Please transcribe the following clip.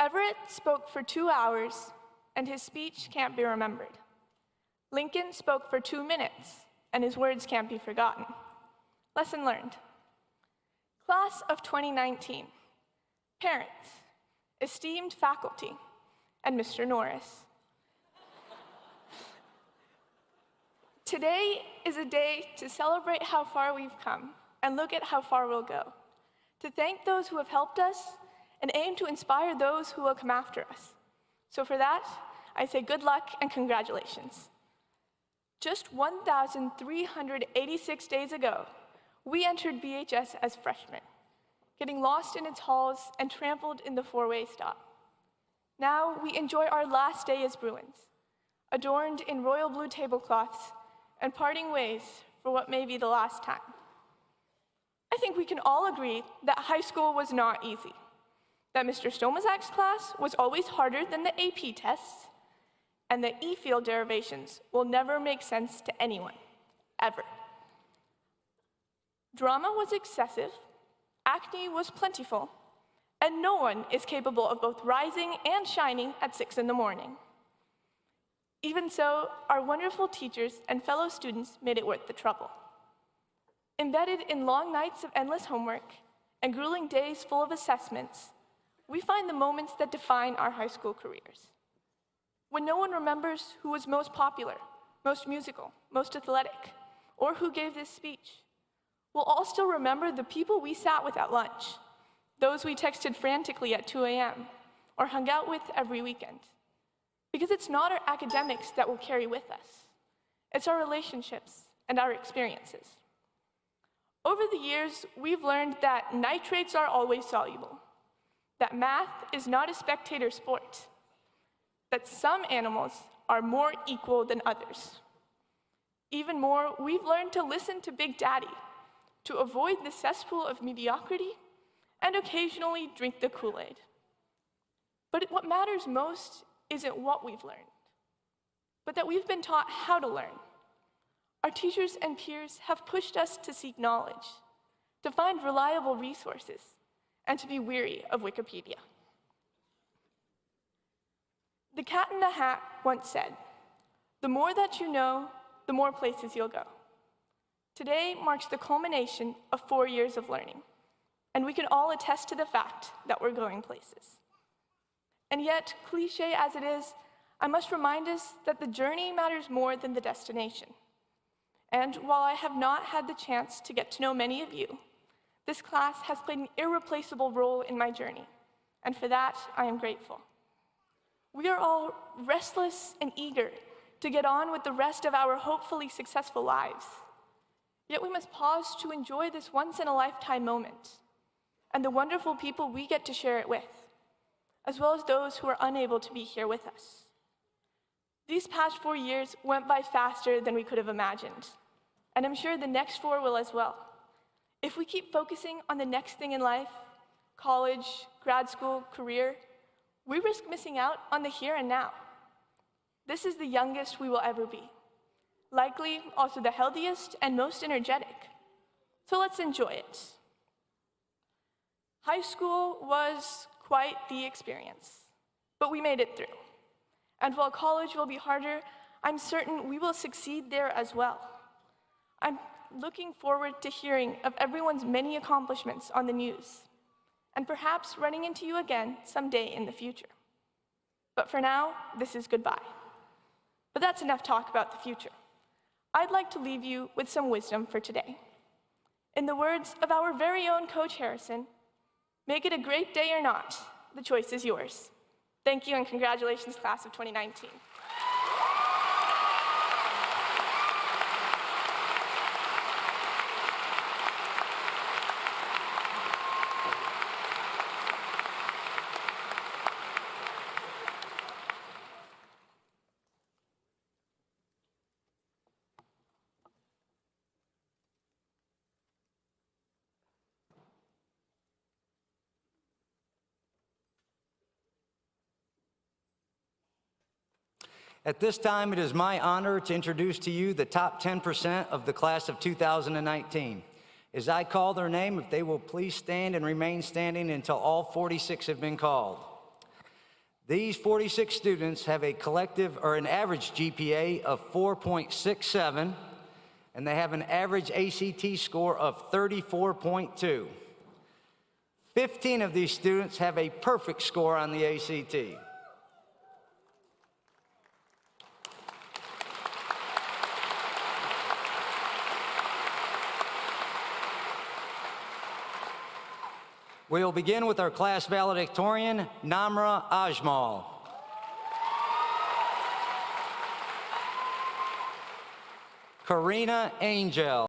Everett spoke for 2 hours, and his speech can't be remembered. Lincoln spoke for 2 minutes, and his words can't be forgotten. Lesson learned. Class of 2019, parents, esteemed faculty, and Mr. Norris. Today is a day to celebrate how far we've come and look at how far we'll go, to thank those who have helped us and aim to inspire those who will come after us. So for that, I say good luck and congratulations. Just 1,386 days ago, we entered BHS as freshmen, getting lost in its halls and trampled in the four-way stop. Now we enjoy our last day as Bruins, adorned in royal blue tablecloths and parting ways for what may be the last time. I think we can all agree that high school was not easy, that Mr. Stomazak's class was always harder than the AP tests, and that E-field derivations will never make sense to anyone, ever. Drama was excessive, acne was plentiful, and no one is capable of both rising and shining at 6 in the morning. Even so, our wonderful teachers and fellow students made it worth the trouble. Embedded in long nights of endless homework and grueling days full of assessments, we find the moments that define our high school careers. When no one remembers who was most popular, most musical, most athletic, or who gave this speech, we'll all still remember the people we sat with at lunch, those we texted frantically at 2 a.m., or hung out with every weekend. Because it's not our academics that will carry with us. It's our relationships and our experiences. Over the years, we've learned that nitrates are always soluble, that math is not a spectator sport, that some animals are more equal than others. Even more, we've learned to listen to Big Daddy, to avoid the cesspool of mediocrity, and occasionally drink the Kool-Aid. But what matters most isn't what we've learned, but that we've been taught how to learn. Our teachers and peers have pushed us to seek knowledge, to find reliable resources, and to be weary of Wikipedia. The Cat in the Hat once said, "The more that you know, the more places you'll go." Today marks the culmination of 4 years of learning, and we can all attest to the fact that we're going places. And yet, cliche as it is, I must remind us that the journey matters more than the destination. And while I have not had the chance to get to know many of you, this class has played an irreplaceable role in my journey, and for that, I am grateful. We are all restless and eager to get on with the rest of our hopefully successful lives. Yet we must pause to enjoy this once-in-a-lifetime moment and the wonderful people we get to share it with, as well as those who are unable to be here with us. These past 4 years went by faster than we could have imagined, and I'm sure the next 4 will as well. If we keep focusing on the next thing in life, college, grad school, career, we risk missing out on the here and now. This is the youngest we will ever be, likely also the healthiest and most energetic. So let's enjoy it. High school was quite the experience, but we made it through. And while college will be harder, I'm certain we will succeed there as well. I'm looking forward to hearing of everyone's many accomplishments on the news, and perhaps running into you again someday in the future. But for now, this is goodbye. But that's enough talk about the future. I'd like to leave you with some wisdom for today. In the words of our very own Coach Harrison, make it a great day or not, the choice is yours. Thank you and congratulations, class of 2019. At this time, it is my honor to introduce to you the top 10% of the class of 2019. As I call their name, if they will please stand and remain standing until all 46 have been called. These 46 students have a collective or an average GPA of 4.67, and they have an average ACT score of 34.2. 15 of these students have a perfect score on the ACT. We'll begin with our class valedictorian, Namrah Ajmal. Karina Angel.